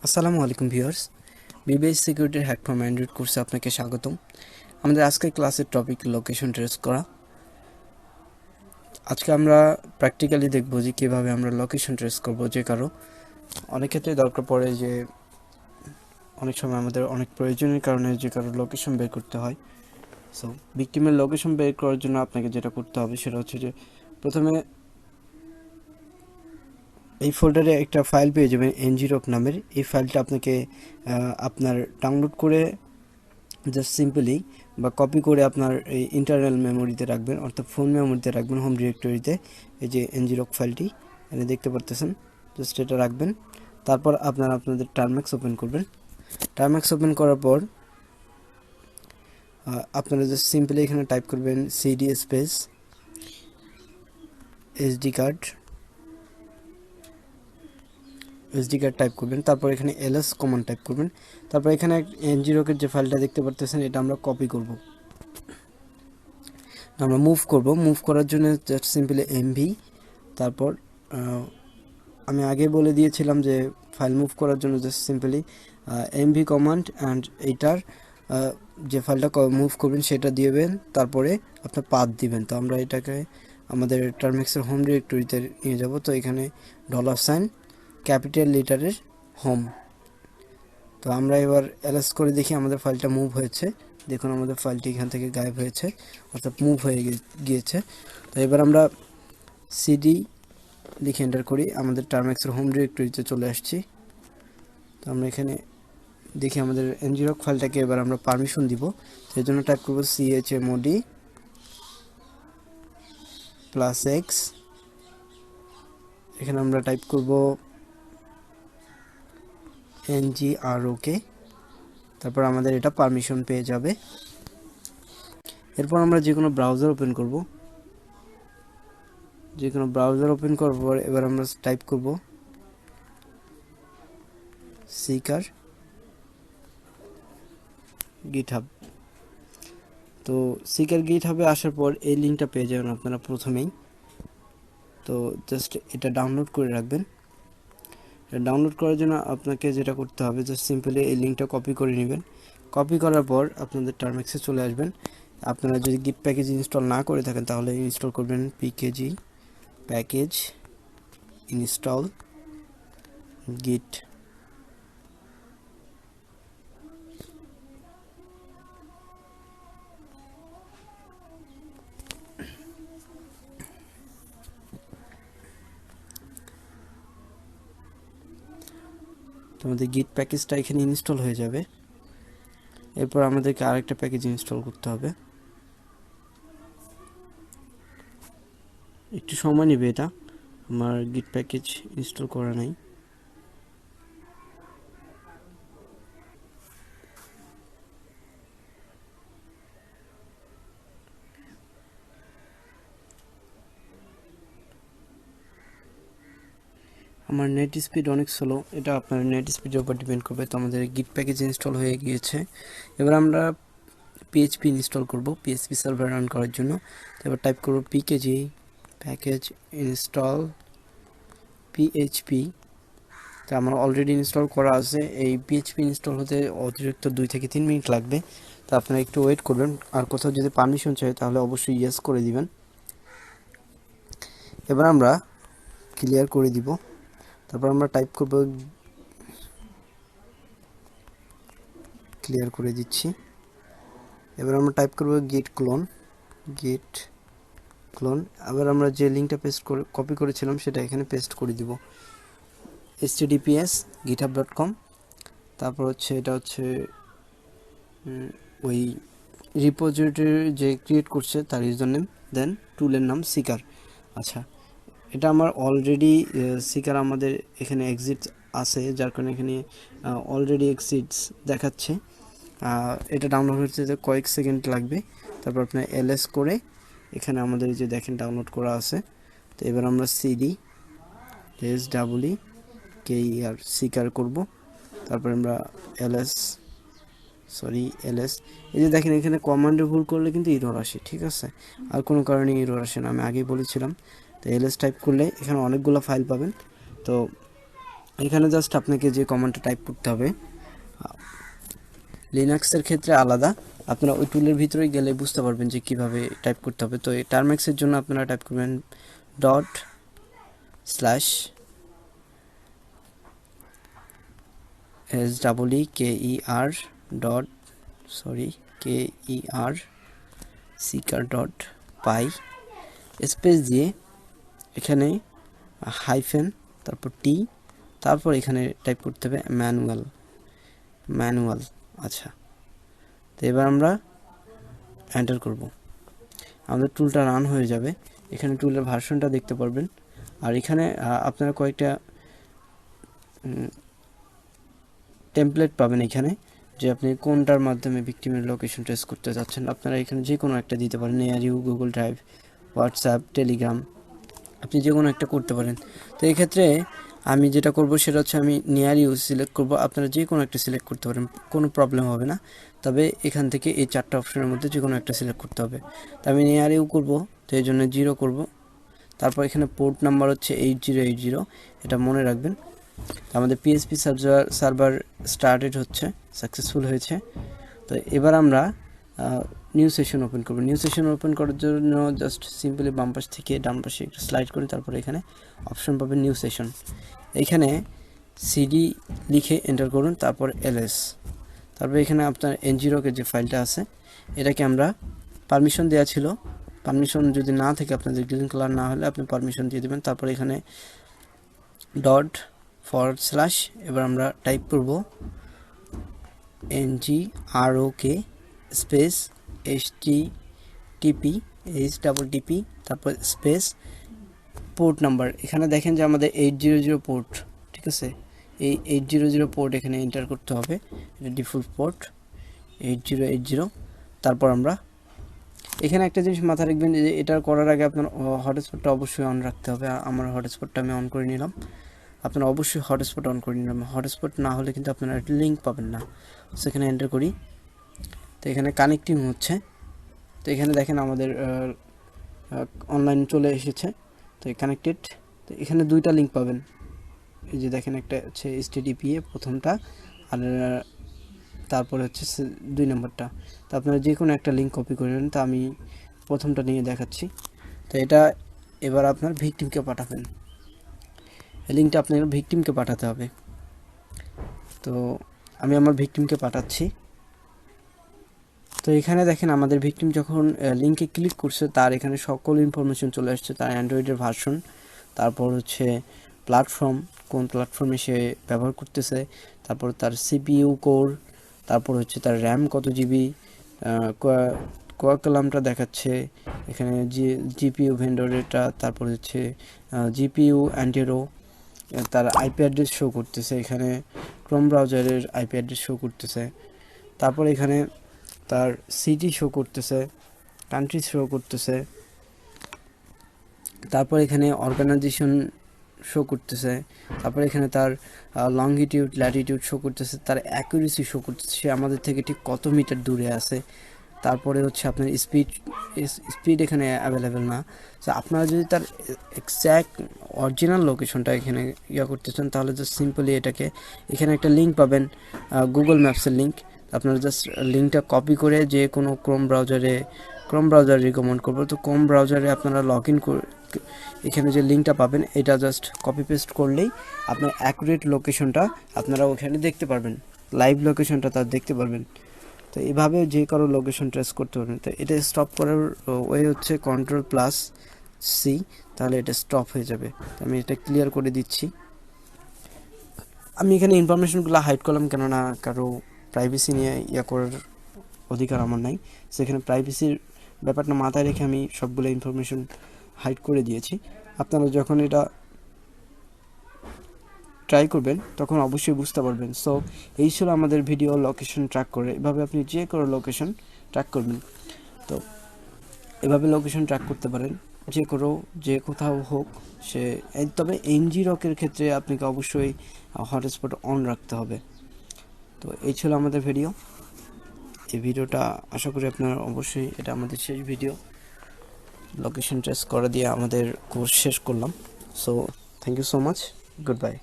আসসালামু আলাইকুম viewers, BBS সিকিউরিটির হ্যাক ফ্রম অ্যান্ড্রয়েড কোর্সে আপনাকে স্বাগতম। আমাদের আজকের ক্লাসের টপিক লোকেশন ট্রেস করা। আজকে আমরা প্র্যাকটিক্যালি দেখব যে কীভাবে আমরা লোকেশন ট্রেস করব। যে কারো অনেক ক্ষেত্রে দরকার পড়ে যে অনেক সময় আমাদের অনেক প্রয়োজনের কারণে যে কারো লোকেশন বের করতে হয়। সো ভিকটিমের লোকেশন বের করার জন্য আপনাকে যেটা করতে হবে সেটা হচ্ছে যে প্রথমে এই ফোল্ডারে একটা ফাইল পেয়ে যাবেন ngrok নামের। এই ফাইলটা আপনাকে আপনার ডাউনলোড করে জাস্ট সিম্পলি বা কপি করে আপনার এই ইন্টারনাল মেমোরিতে রাখবেন, অর্থাৎ ফোন মেমোরিতে রাখবেন, হোম ডিরেক্টরিতে। এই যে ngrok ফাইলটি এখানে দেখতে পারতেছেন, জাস্ট এটা রাখবেন। তারপর আপনাদের টার্মেক্স ওপেন করবেন। টার্মেক্স ওপেন করার পর আপনারা জাস্ট সিম্পলি এখানে টাইপ করবেন CD space SD card type করবেন। তারপর এখানে ls কমান্ড টাইপ করবেন। তারপর এখানে ngrok-এর যে ফাইলটা দেখতে পারতেছেন এটা আমরা কপি করব, আমরা মুভ করার জন্য জাস্ট সিম্পলি এমভি। তারপর আমি আগে বলে দিয়েছিলাম যে ফাইল মুভ করার জন্য just simply MV command and এইটার যে ফাইলটা মুভ করবেন সেটা দিবেন, তারপরে আপনার পাথ দিবেন। তো আমরা এটাকে আমাদের টার্মেক্সের হোম ডিরেক্টরিতে নিয়ে যাব। তো এখানে $, ক্যাপিটাল লিটারের হোম। তো আমরা এবার ls করে দেখি আমাদের ফাইলটা মুভ হয়েছে। দেখুন আমাদের ফাইলটি এখান থেকে গায়েব হয়েছে, অর্থাৎ মুভ হয়ে গিয়েছে। তো এবার আমরা সিডি লিখে এন্টার করি, আমাদের টার্মেক্সের হোম ডিরেক্টরিতে চলে আসছি। তো আমরা এখানে দেখি আমাদের ngrok ফাইলটাকে এবার আমরা পারমিশন দিব। সেই জন্য টাইপ করব chmod +x। এখানে আমরা টাইপ করব ngrok। তারপর আমাদের এটা পারমিশন পেয়ে যাবে। এরপর আমরা যে কোনো ব্রাউজার ওপেন করব। যে কোনো ব্রাউজার ওপেন করার পর এবার আমরা টাইপ করব সিকার গিটহাব। তো সিকার গিটহাবে আসার পর এই লিঙ্কটা পেয়ে যাবেন আপনারা প্রথমেই। তো জাস্ট এটা ডাউনলোড করে রাখবেন। ডাউনলোড করার জন্য আপনাকে যেটা করতে হবে জাস্ট সিম্পলি এই লিঙ্কটা কপি করে নেবেন। কপি করার পর আপনাদের টার্মেক্সে চলে আসবেন। আপনারা যদি গিট প্যাকেজ ইনস্টল না করে থাকেন তাহলে ইনস্টল করবেন pkg প্যাকেজ ইনস্টল গিট। আমাদের গিট প্যাকেজটা এখানে ইনস্টল হয়ে যাবে। এরপর আমাদেরকে আরেকটা প্যাকেজ ইনস্টল করতে হবে, একটু সময় নেবে এটা, আমার গিট প্যাকেজ ইনস্টল করা নাই। আমার নেট স্পিড অনেক স্লো, এটা আপনার নেট স্পিডের উপর ডিপেন্ড করবে। তো আমাদের গিট প্যাকেজ ইনস্টল হয়ে গিয়েছে। এবার আমরা পিএইচপি ইনস্টল করব পিএইচপি সার্ভার রান করার জন্য। তো এবার টাইপ করব pkg প্যাকেজ ইনস্টল পিএইচপি। তো আমার অলরেডি ইনস্টল করা আছে। এই পিএইচপি ইনস্টল হতে অতিরিক্ত 2 থেকে 3 মিনিট লাগবে। তো আপনারা একটু ওয়েট করবেন। আর কোথাও যদি পারমিশন চাই তাহলে অবশ্যই ইয়েস করে দিবেন। এবার আমরা ক্লিয়ার করে দিব। তারপর আমরা টাইপ করব, ক্লিয়ার করে দিচ্ছি। এবার আমরা টাইপ করব গিট ক্লোন। আবার আমরা যে লিঙ্কটা পেস্ট করে কপি করেছিলাম সেটা এখানে পেস্ট করে দিব, https://github.com। তারপর হচ্ছে এটা হচ্ছে ওই রিপোজিটরি যে ক্রিয়েট করছে তার ইউজার নেম, দেন টুলের নাম সিকার। আচ্ছা, এটা আমার অলরেডি সিকার আমাদের এখানে এক্সিট আছে, যার কারণে এখানে অলরেডি এক্সিটস দেখাচ্ছে। এটা ডাউনলোড হতে কয়েক সেকেন্ড লাগবে। তারপর আপনার ls করে এখানে আমাদের যে দেখেন ডাউনলোড করা আছে। তো এবার আমরা সিডি SEEKER সিকার করব। তারপর আমরা ls এই যে দেখেন এখানে কমান্ডে ভুল করলে কিন্তু এরর আসে, ঠিক আছে? আর কোনো কারণে এরর আসে না, আমি আগেই বলেছিলাম। তো ls টাইপ করলে এখানে অনেকগুলো ফাইল পাবেন। তো এখানে জাস্ট আপনাকে যে কমান্ডটা টাইপ করতে হবে, লিনাক্সের ক্ষেত্রে আলাদা, আপনারা ওই টুলের ভিতরে গেলে বুঝতে পারবেন যে কিভাবে টাইপ করতে হবে। তো এই টার্মেক্সের জন্য আপনারা টাইপ করবেন dot slash SEEKER dot KER seeker dot pi space দিয়ে এখানে হাইফেন তারপর টি, তারপর এখানে টাইপ করতে হবে ম্যানুয়াল। আচ্ছা, তো এবার আমরা এন্টার করব, আমাদের টুলটা রান হয়ে যাবে। এখানে টুলের ভার্সনটা দেখতে পারবেন। আর এখানে আপনারা কয়েকটা টেমপ্লেট পাবেন এখানে, যে আপনি কোনটার মাধ্যমে ভিকটিমের লোকেশন ট্রেস করতে যাচ্ছেন। আপনারা এখানে যে কোনো একটা দিতে পারেন, এআরইউ, গুগল ড্রাইভ, হোয়াটসঅ্যাপ, টেলিগ্রাম, আপনি যে কোনো একটা করতে পারেন। তো এই ক্ষেত্রে আমি যেটা করব সেটা হচ্ছে আমি নিয়ার সিলেক্ট করব। আপনারা যে কোনো একটা সিলেক্ট করতে পারেন, কোনো প্রবলেম হবে না। তবে এখান থেকে এই 4টা অপশনের মধ্যে যে কোনো একটা সিলেক্ট করতে হবে। তো আমি নিয়ার করব, তো এই জন্য 0 করব। তারপর এখানে পোর্ট নাম্বার হচ্ছে 8080, এটা মনে রাখবেন। আমাদের পিএইচপি সার্ভার স্টার্টেড হচ্ছে, সাকসেসফুল হয়েছে। তো এবার আমরা নিউ সেশন ওপেন করব। নিউ সেশন ওপেন করার জন্য জাস্ট সিম্পলি বাম পাশ থেকে ডান পাশে একটু স্লাইড করে তারপর এখানে অপশন পাবেন নিউ সেশন। এইখানে সিডি লিখে এন্টার করুন, তারপর এলএস, তারপর এখানে আপনার এনজিরোকে যে ফাইলটা আছে এটাকে আমরা পারমিশন দেওয়া ছিল, পারমিশন যদি না থাকে আপনাদের গ্রিন কালার না হলে আপনি পারমিশন দিয়ে দেবেন। তারপর এখানে ডট ফরওয়ার্ড স্ল্যাশ, এবার আমরা টাইপ করব NGROK স্পেস HTTP তারপর স্পেস পোর্ট নাম্বার। এখানে দেখেন যে আমাদের 800 পোর্ট, ঠিক আছে। এই 800 পোর্ট এখানে এন্টার করতে হবে, এটা ডিফল্ট পোর্ট 8080। তারপর আমরা এখানে একটা জিনিস মাথায় রাখবেন যে এটা করার আগে আপনার হটস্পটটা অবশ্যই অন রাখতে হবে। আমার হটস্পটটা আমি অন করে নিলাম, আপনারা অবশ্যই হটস্পট অন করে নিলাম। হটস্পট না হলে কিন্তু আপনারা লিঙ্ক পাবেন না। সেখানে এন্টার করি, তো এখানে কানেক্টিং হচ্ছে। তো এখানে দেখেন আমাদের অনলাইন চলে এসেছে, তো কানেক্টেড। তো এখানে 2টা লিঙ্ক পাবেন, এই যে দেখেন একটা হচ্ছে HTTPA প্রথমটা, আর তারপরে হচ্ছে 2 নম্বরটা। তো আপনারা যে কোনো একটা লিঙ্ক কপি করে নেন, তো আমি প্রথমটা নিয়ে দেখাচ্ছি। তো এটা এবার আপনার ভিকটিমকে পাঠাবেন, এই লিঙ্কটা আপনার ভিকটিমকে পাঠাতে হবে। তো আমি আমার ভিকটিমকে পাঠাচ্ছি। তো এখানে দেখেন আমাদের ভিকটিম যখন লিঙ্কে ক্লিক করছে তার এখানে সকল ইনফরমেশন চলে আসছে, তার অ্যান্ড্রয়েডের ভার্সন, তারপর হচ্ছে প্ল্যাটফর্ম, কোন প্ল্যাটফর্মে সে ব্যবহার করতেছে, তারপর তার CPU কোর, তারপর হচ্ছে তার র্যাম কত জিবি, কোয়ালকমটা দেখাচ্ছে এখানে, GPU ভেন্ডরেটা, তারপর হচ্ছে GPU অ্যান্টেরো, তার IP অ্যাড্রেস শো করতেছে, এখানে ক্রোম ব্রাউজারের IP অ্যাড্রেস শো করতেছে, তারপর এখানে তার সিটি শো করতেছে, কান্ট্রি শো করতেছে, তারপর এখানে অর্গানাইজেশন শো করতেছে, তারপর এখানে তার লংগিটিউড ল্যাটিটিউড শো করতেছে, তার অ্যাকুরেসি শো করতেছে, সে আমাদের থেকে ঠিক কত মিটার দূরে আছে। তারপরে হচ্ছে আপনার স্পিড এখানে অ্যাভেলেবেল না। তো আপনারা যদি তার এক্স্যাক্ট অরিজিনাল লোকেশনটা এখানে করতে চান তাহলে জাস্ট সিম্পলি এটাকে, এখানে একটা লিঙ্ক পাবেন গুগল ম্যাপসের লিঙ্ক, আপনারা জাস্ট লিঙ্কটা কপি করে যে কোনো ক্রোম ব্রাউজার রিকমেন্ড করবো। তো ক্রোম ব্রাউজারে আপনারা লগ ইন করে এখানে যে লিঙ্কটা পাবেন এটা জাস্ট কপি পেস্ট করলেই আপনার অ্যাকুরেট লোকেশনটা আপনারা ওখানে দেখতে পারবেন, লাইভ লোকেশনটা তার দেখতে পারবেন। তো এইভাবে যে কারো লোকেশন ট্রেস করতে পারবেন। তো এটা স্টপ করার ওয়ে হচ্ছে Ctrl+C, তাহলে এটা স্টপ হয়ে যাবে। তো আমি এটা ক্লিয়ার করে দিচ্ছি। আমি এখানে ইনফরমেশনগুলো হাইড করলাম, কেননা কারো প্রাইভেসি নিয়ে করার অধিকার আমার নাই। সেখানে প্রাইভেসির ব্যাপারটা মাথায় রেখে আমি সবগুলো ইনফরমেশন হাইড করে দিয়েছি। আপনারা যখন এটা ট্রাই করবেন তখন অবশ্যই বুঝতে পারবেন। সো এই ছিল আমাদের ভিডিও লোকেশন ট্র্যাক করে, এভাবে আপনি যে কোনো লোকেশন ট্র্যাক করবেন। তো এভাবে লোকেশন ট্র্যাক করতে পারেন যে কোথাও হোক সে। তবে NGROK-এর ক্ষেত্রে আপনাকে অবশ্যই হটস্পট অন রাখতে হবে। তো এই ছিল আমাদের ভিডিও। এই ভিডিওটা আশা করি আপনারা অবশ্যই, এটা আমাদের শেষ ভিডিও, লোকেশন ট্রেস করা দিয়ে আমাদের কোর্স শেষ করলাম। So thank you so much, good bye.